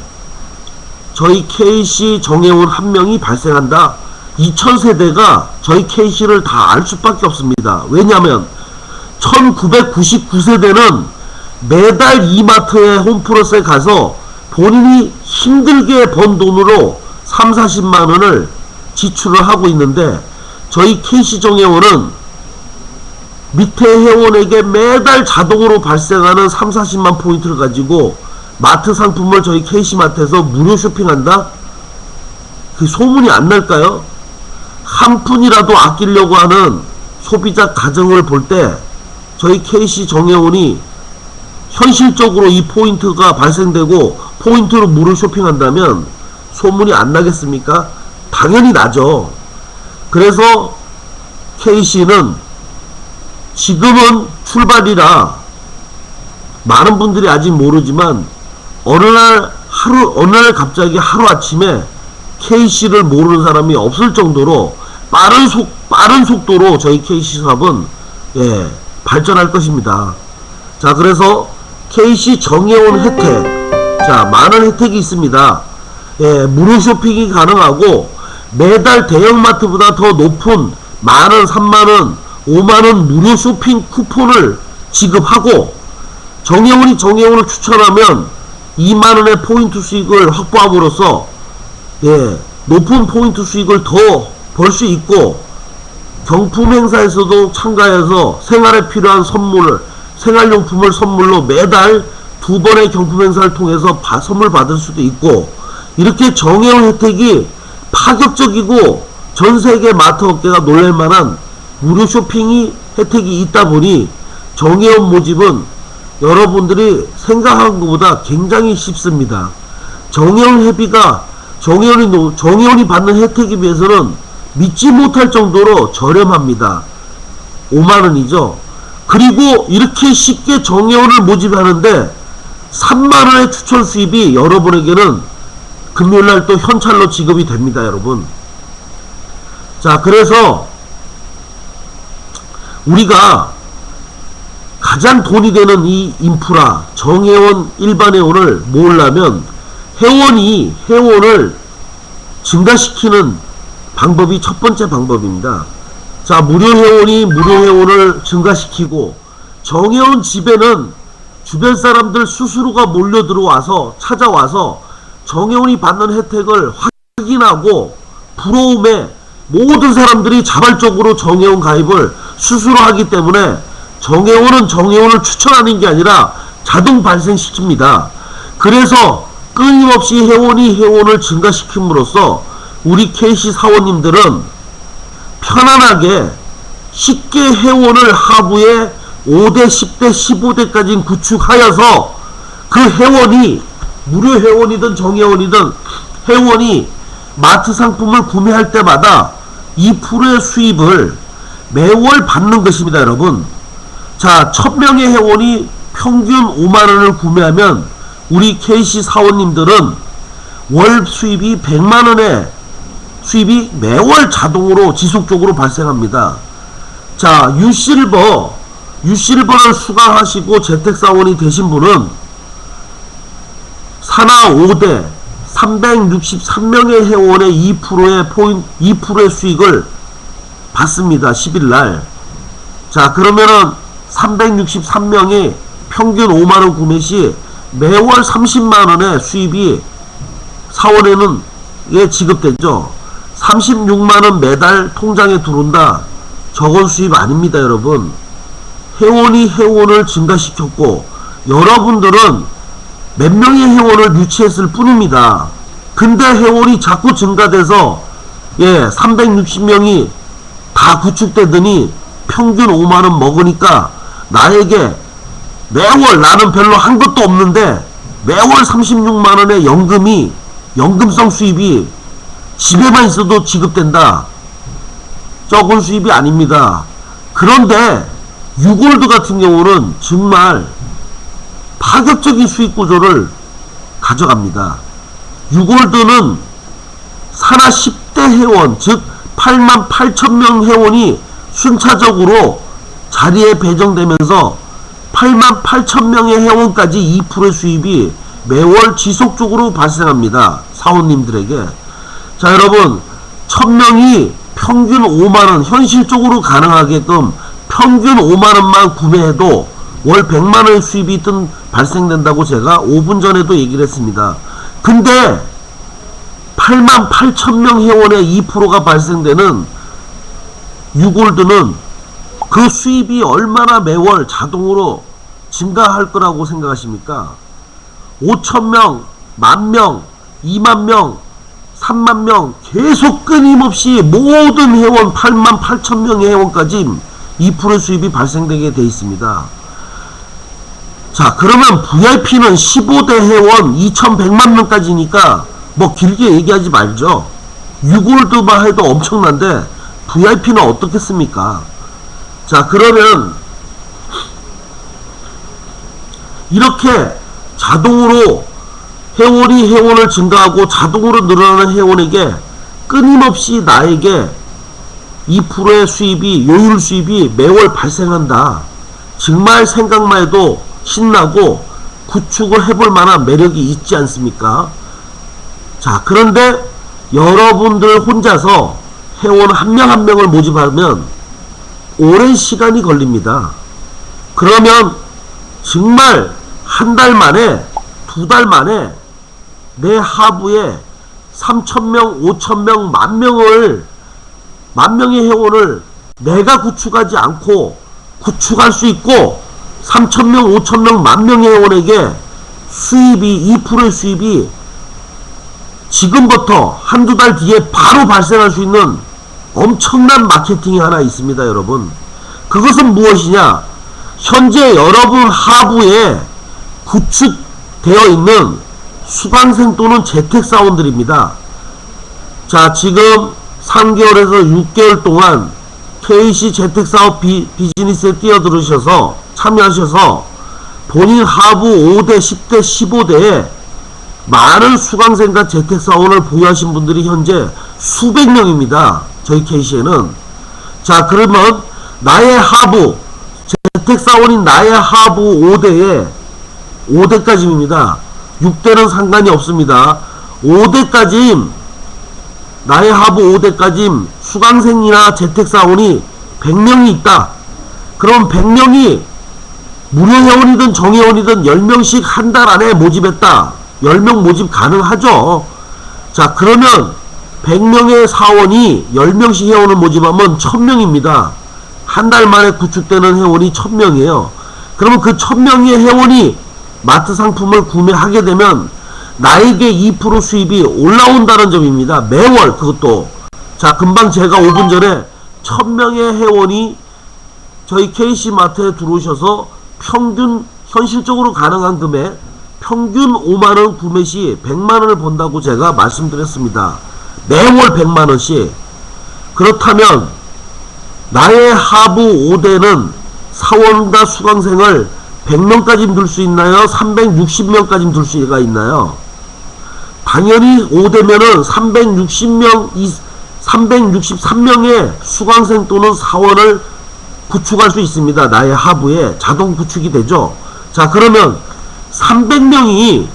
A: 저희 KC 정혜원 한 명이 발생한다? 2000세대가 저희 KC를 다 알 수밖에 없습니다. 왜냐하면 1999세대는 매달 이마트에 홈플러스에 가서 본인이 힘들게 번 돈으로 3, 40만원을 지출을 하고 있는데 저희 KC 정혜원은 밑에 회원에게 매달 자동으로 발생하는 3, 40만 포인트를 가지고 마트 상품을 저희 KC마트에서 무료 쇼핑한다? 그 소문이 안 날까요? 한 푼이라도 아끼려고 하는 소비자 가정을 볼 때 저희 KC 정혜원이 현실적으로 이 포인트가 발생되고 포인트로 무료 쇼핑한다면 소문이 안 나겠습니까? 당연히 나죠. 그래서 KC는 지금은 출발이라 많은 분들이 아직 모르지만 어느 날 갑자기 하루아침에 KC를 모르는 사람이 없을 정도로 빠른 속도로 저희 KC 사업은 발전할 것입니다. 자, 그래서 KC 정혜원 혜택, 자, 많은 혜택이 있습니다. 무료 쇼핑이 가능하고 매달 대형마트보다 더 높은 만원, 3만원, 5만원 무료 쇼핑 쿠폰을 지급하고 정혜원을 추천하면 2만원의 포인트 수익을 확보함으로써 높은 포인트 수익을 더 벌 수 있고 경품 행사에서도 참가해서 생활에 필요한 생활용품을 선물로 매달 2번의 경품 행사를 통해서 선물 받을 수도 있고, 이렇게 정혜원 혜택이 파격적이고 전세계 마트 업계가 놀랄만한 무료 쇼핑이 혜택이 있다 보니 정혜원 모집은 여러분들이 생각한 것보다 굉장히 쉽습니다. 정혜원이 받는 혜택에 비해서는 믿지 못할 정도로 저렴합니다. 5만원이죠. 그리고 이렇게 쉽게 정혜원을 모집하는데 3만원의 추천 수입이 여러분에게는 금요일날 또 현찰로 지급이 됩니다. 여러분, 자, 그래서 우리가 가장 돈이 되는 이 인프라 정혜원 일반 회원을 모으려면 회원을 증가시키는 방법이 첫 번째 방법입니다. 자, 무료 회원을 증가시키고 정혜원 집에는 주변 사람들 스스로가 몰려 들어와서 찾아와서 정혜원이 받는 혜택을 확인하고 부러움에 모든 사람들이 자발적으로 정회원 가입을 스스로 하기 때문에 정회원은 정회원을 추천하는 게 아니라 자동 발생시킵니다. 그래서 끊임없이 회원을 증가시킴으로써 우리 KC 사원님들은 편안하게 쉽게 회원을 하부에 5대, 10대, 15대까지 구축하여서 그 회원이 무료 회원이든 정회원이든 회원이 마트 상품을 구매할 때마다 2%의 수입을 매월 받는 것입니다, 여러분. 자, 1000명의 회원이 평균 5만원을 구매하면 우리 KC 사원님들은 월 수입이 100만원의 수입이 매월 자동으로 지속적으로 발생합니다. 자, 유실버를 수강하시고 재택사원이 되신 분은 산하 5대 363명의 회원의 2%의 수익을 받습니다. 10일날. 자, 그러면은 363명이 평균 5만원 구매 시 매월 30만원의 수입이 사원에는 지급되죠. 36만원 매달 통장에 들어온다. 적은 수입 아닙니다, 여러분. 회원이 회원을 증가시켰고 여러분들은 몇 명의 회원을 유치했을 뿐입니다. 근데 회원이 자꾸 증가돼서 360명이 다 구축되더니 평균 5만원 먹으니까 나에게 매월, 나는 별로 한 것도 없는데 매월 36만원의 연금성 수입이 집에만 있어도 지급된다. 적은 수입이 아닙니다. 그런데 유골드 같은 경우는 정말 파격적인 수익 구조를 가져갑니다. 유골드는 산하 10대 회원, 즉 88,000명 회원이 순차적으로 자리에 배정되면서 88,000명의 회원까지 2%의 수입이 매월 지속적으로 발생합니다. 사원님들에게. 자, 여러분, 1000명이 평균 5만원, 현실적으로 가능하게끔 평균 5만원만 구매해도 월 100만원의 수입이 발생된다고 제가 5분 전에도 얘기를 했습니다. 근데 88,000명 회원의 2%가 발생되는 유골드는 그 수입이 얼마나 매월 자동으로 증가할 거라고 생각하십니까? 5,000명, 10,000명, 20,000명, 30,000명 계속 끊임없이 모든 회원 88,000명의 회원까지 2%의 수입이 발생되게 되어 있습니다. 자, 그러면 VIP는 15대 회원 2,100만 명까지니까 뭐 길게 얘기하지 말죠. 유골드만 해도 엄청난데 VIP는 어떻겠습니까? 자, 그러면 이렇게 자동으로 회원을 증가하고 자동으로 늘어나는 회원에게 끊임없이 나에게 2%의 수입이, 요율 수입이 매월 발생한다. 정말 생각만 해도 신나고 구축을 해볼 만한 매력이 있지 않습니까? 자, 그런데 여러분들 혼자서 회원 한 명 한 명을 모집하면 오랜 시간이 걸립니다. 그러면 정말 한 달 만에, 두 달 만에 내 하부에 3,000명, 5,000명, 10,000명의 회원을 내가 구축하지 않고 구축할 수 있고 3,000명, 5,000명, 10,000명의 회원에게 수입이, 2%의 수입이 지금부터 한두 달 뒤에 바로 발생할 수 있는 엄청난 마케팅이 하나 있습니다, 여러분. 그것은 무엇이냐? 현재 여러분 하부에 구축되어 있는 수강생 또는 재택사원들입니다. 자, 지금 3개월에서 6개월 동안 KC 재택사업 비즈니스에 뛰어들으셔서 참여하셔서 본인 하부 5대, 10대, 15대에 많은 수강생과 재택사원을 보유하신 분들이 현재 수백 명입니다. 저희 KC에는. 자, 그러면 나의 하부, 재택사원인 나의 하부 5대까지입니다. 6대는 상관이 없습니다. 5대까지, 나의 하부 5대까지 수강생이나 재택사원이 100명이 있다. 그럼 100명이 무료 회원이든 정회원이든 10명씩 한 달 안에 모집했다. 10명 모집 가능하죠. 자, 그러면 100명의 사원이 10명씩 회원을 모집하면 1000명입니다. 한 달 만에 구축되는 회원이 1000명이에요. 그러면 그 1000명의 회원이 마트 상품을 구매하게 되면 나에게 2% 수입이 올라온다는 점입니다. 매월. 그것도 자, 금방 제가 5분 전에 1000명의 회원이 저희 KC마트에 들어오셔서 평균 현실적으로 가능한 금액 평균 5만원 구매 시 100만원을 번다고 제가 말씀드렸습니다. 매월 100만원씩. 그렇다면 나의 하부 5대는 사원과 수강생을 100명까지 둘 수 있나요? 360명까지 둘 수가 있나요? 당연히 5대면은 363명의 수강생 또는 사원을 구축할 수 있습니다. 나의 하부에 자동 구축이 되죠. 자, 그러면 300명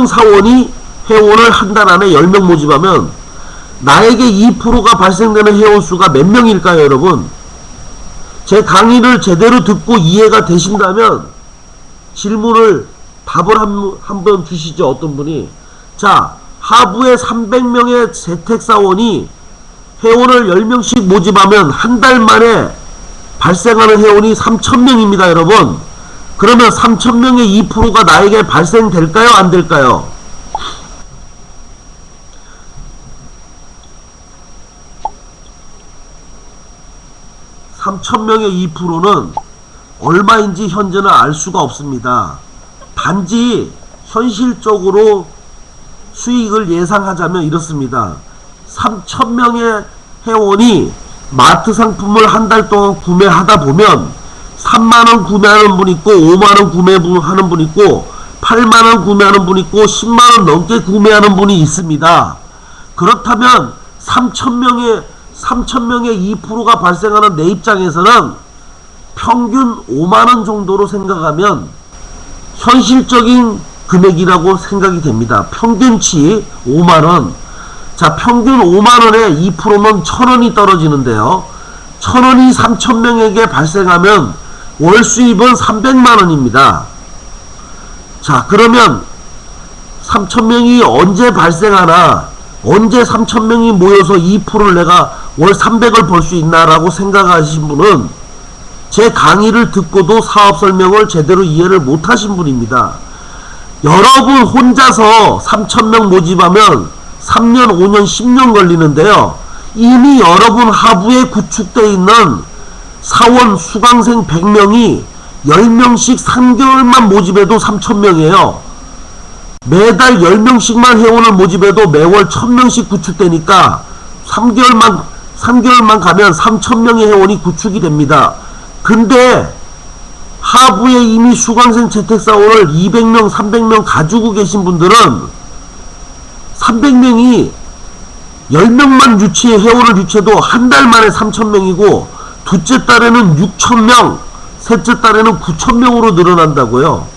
A: 사원이 회원을 한 달 안에 10명 모집하면 나에게 2%가 발생되는 회원 수가 몇 명일까요, 여러분? 제 강의를 제대로 듣고 이해가 되신다면 질문을 답을 한번 주시죠. 어떤 분이. 자, 하부에 300명의 재택사원이 회원을 10명씩 모집하면 한 달 만에 발생하는 회원이 3000명입니다, 여러분. 그러면 3000명의 2%가 나에게 발생될까요? 안 될까요? (3000명의 2%는) 얼마인지 현재는 알 수가 없습니다. 단지 현실적으로 수익을 예상하자면 이렇습니다. 3000명의 회원이 마트 상품을 한 달 동안 구매하다 보면 3만원 구매하는 분 있고 5만원 구매하는 분 있고 8만원 구매하는 분 있고 10만원 넘게 구매하는 분이 있습니다. 그렇다면 3000명의 2%가 발생하는 내 입장에서는 평균 5만원 정도로 생각하면 현실적인 금액이라고 생각이 됩니다. 평균치 5만원. 자, 평균 5만원에 2%면 1000원이 떨어지는데요. 1000원이 3000명에게 발생하면 월 수입은 300만원입니다. 자, 그러면 3000명이 언제 발생하나, 언제 3000명이 모여서 2%를 내가 월 300을 벌 수 있나라고 생각하신 분은 제 강의를 듣고도 사업 설명을 제대로 이해를 못하신 분입니다. 여러분 혼자서 3000명 모집하면 3년, 5년, 10년 걸리는데요. 이미 여러분 하부에 구축되어 있는 사원 수강생 100명이 10명씩 3개월만 모집해도 3000명이에요. 매달 10명씩만 회원을 모집해도 매월 1000명씩 구축되니까 3개월만 가면 3000명의 회원이 구축이 됩니다. 근데 하부에 이미 수강생 재택사원을 200명, 300명 가지고 계신 분들은 300명이 10명만 회원을 유치해도 한 달 만에 3000명이고 둘째 달에는 6000명, 셋째 달에는 9000명으로 늘어난다고요.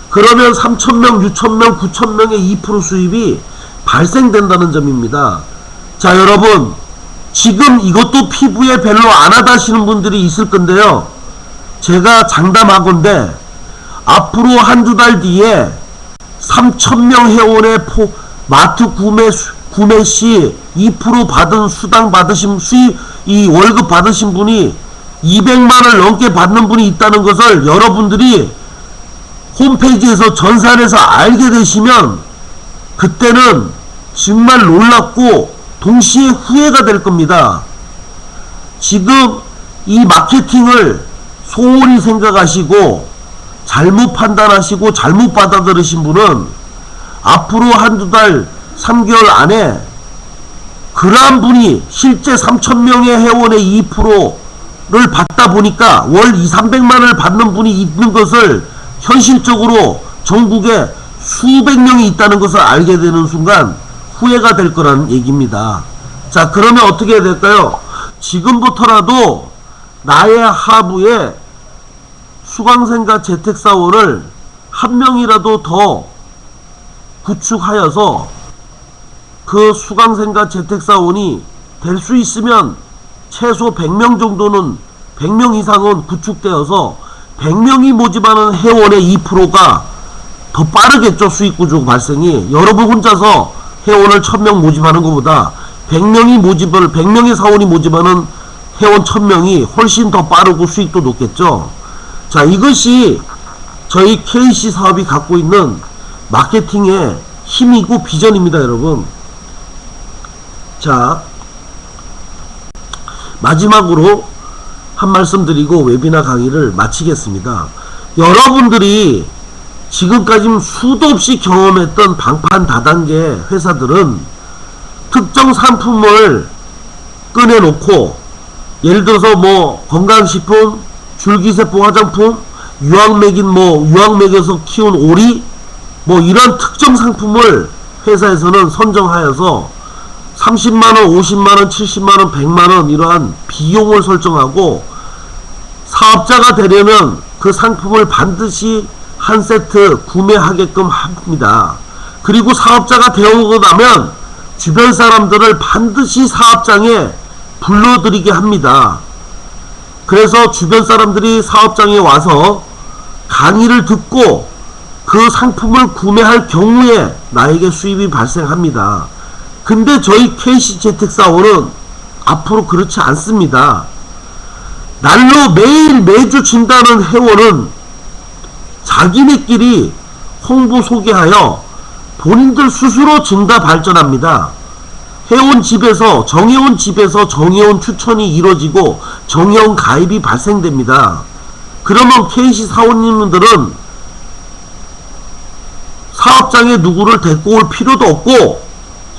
A: 그러면 3000명, 6000명, 9000명의 2% 수입이 발생된다는 점입니다. 자, 여러분, 지금 이것도 피부에 별로 안 와닿으시는 분들이 있을 건데요. 제가 장담하건대 앞으로 한두 달 뒤에 3000명 회원의 마트 구매 시 2% 받은 수당 받으신 이 월급 받으신 분이 200만원을 넘게 받는 분이 있다는 것을 여러분들이 홈페이지에서 전산에서 알게 되시면 그때는 정말 놀랍고 동시에 후회가 될 겁니다. 지금 이 마케팅을 소홀히 생각하시고 잘못 판단하시고 잘못 받아들이신 분은 앞으로 한두 달 3개월 안에 그러한 분이 실제 3000명의 회원의 2%를 받다 보니까 월 200~300만원을 받는 분이 있는 것을 현실적으로 전국에 수백 명이 있다는 것을 알게 되는 순간 후회가 될 거라는 얘기입니다. 자, 그러면 어떻게 해야 될까요? 지금부터라도 나의 하부에 수강생과 재택사원을 한 명이라도 더 구축하여서 그 수강생과 재택사원이 될 수 있으면 최소 100명 정도는 100명 이상은 구축되어서 100명이 모집하는 회원의 2%가 더 빠르겠죠. 수익구조 발생이. 여러분 혼자서 회원을 1000명 모집하는 것보다 100명의 사원이 모집하는 회원 1000명이 훨씬 더 빠르고 수익도 높겠죠. 자, 이것이 저희 KC 사업이 갖고 있는 마케팅의 힘이고 비전입니다, 여러분. 자, 마지막으로 한 말씀 드리고 웨비나 강의를 마치겠습니다. 여러분들이 지금까지 수도 없이 경험했던 방판 다단계 회사들은 특정 상품을 꺼내놓고, 예를 들어서 뭐 건강식품, 줄기세포 화장품, 유황맥에서 키운 오리, 뭐 이런 특정 상품을 회사에서는 선정하여서 30만원, 50만원, 70만원, 100만원 이러한 비용을 설정하고, 사업자가 되려면 그 상품을 반드시 한 세트 구매하게끔 합니다. 그리고 사업자가 되어오고 나면 주변 사람들을 반드시 사업장에 불러들이게 합니다. 그래서 주변 사람들이 사업장에 와서 강의를 듣고 그 상품을 구매할 경우에 나에게 수입이 발생합니다. 근데 저희 KC재택사원은 앞으로 그렇지 않습니다. 날로 매주 진다는 회원은 자기네끼리 홍보 소개하여 본인들 스스로 증가 발전합니다. 정회원 집에서 정회원 추천이 이루어지고 정회원 가입이 발생됩니다. 그러면 KC 사원님들은 사업장에 누구를 데리고 올 필요도 없고,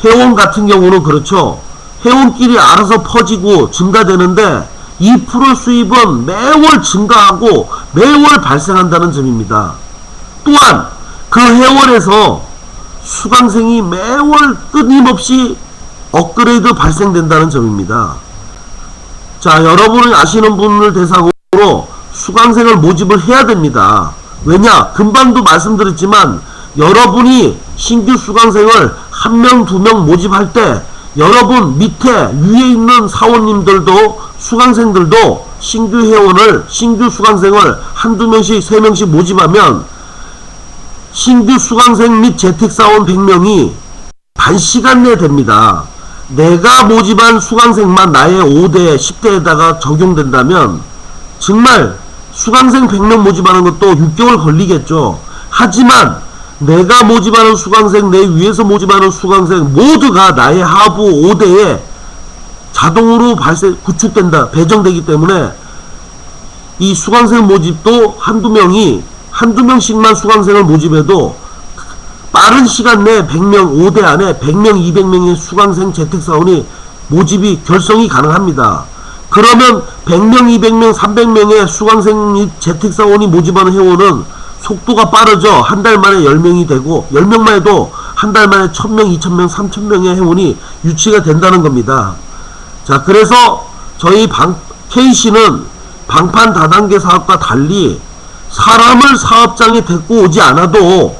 A: 회원 같은 경우는 그렇죠. 회원끼리 알아서 퍼지고 증가되는데 2% 수입은 매월 증가하고 매월 발생한다는 점입니다. 또한 그 회원에서 수강생이 매월 끊임없이 업그레이드 발생된다는 점입니다. 자, 여러분을 아시는 분을 대상으로 수강생을 모집을 해야 됩니다. 왜냐? 금방도 말씀드렸지만 여러분이 신규 수강생을 1명, 2명 모집할 때 여러분 밑에 위에 있는 사원님들도 수강생들도 신규 수강생을 한두 명씩 3명씩 모집하면 신규 수강생 및 재택사원 100명이 단시간 내에 됩니다. 내가 모집한 수강생만 나의 5대 10대에다가 적용된다면 정말 수강생 100명 모집하는 것도 6개월 걸리겠죠. 하지만 내가 모집하는 수강생, 내 위에서 모집하는 수강생 모두가 나의 하부 5대에 자동으로 구축된다, 배정되기 때문에 이 수강생 모집도 한두 명씩만 수강생을 모집해도 빠른 시간 내에 100명, 5대 안에 100명, 200명의 수강생 재택사원이 모집이 결성이 가능합니다. 그러면 100명, 200명, 300명의 수강생 및 재택사원이 모집하는 회원은 속도가 빠르죠. 한 달 만에 10명이 되고, 10명만 해도 한 달 만에 1000명, 2000명, 3000명의 회원이 유치가 된다는 겁니다. 자, 그래서 저희 KC는 방판 다단계 사업과 달리 사람을 사업장에 데리고 오지 않아도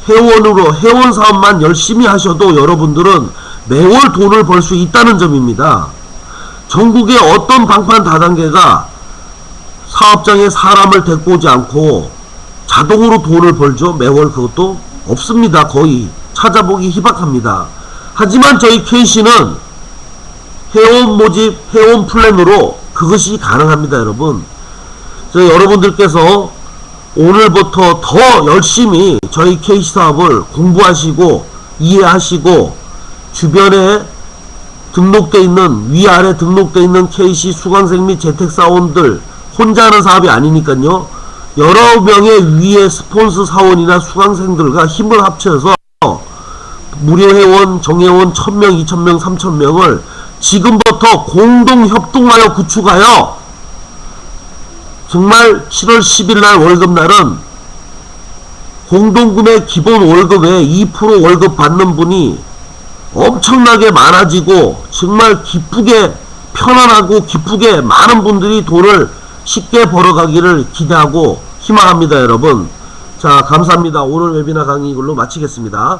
A: 회원 사업만 열심히 하셔도 여러분들은 매월 돈을 벌 수 있다는 점입니다. 전국의 어떤 방판 다단계가 사업장에 사람을 데리고 오지 않고 자동으로 돈을 벌죠? 매월 그것도 없습니다. 거의 찾아보기 희박합니다. 하지만 저희 KC는 회원 모집, 회원 플랜으로 그것이 가능합니다, 여러분. 여러분들께서 오늘부터 더 열심히 저희 KC 사업을 공부하시고 이해하시고 주변에 등록되어 있는, 위아래 등록되어 있는 KC 수강생 및 재택사원들 혼자 하는 사업이 아니니까요. 여러 명의 위에 스폰서 사원이나 수강생들과 힘을 합쳐서 무료 회원, 정회원 1000명, 2000명, 3000명을 지금부터 공동 협동하여 구축하여 정말 7월 10일날 월급날은 공동구매 기본 월급에 2% 월급 받는 분이 엄청나게 많아지고 정말 기쁘게 편안하고 기쁘게 많은 분들이 돈을 쉽게 벌어가기를 기대하고 희망합니다, 여러분. 자, 감사합니다. 오늘 웨비나 강의 이걸로 마치겠습니다.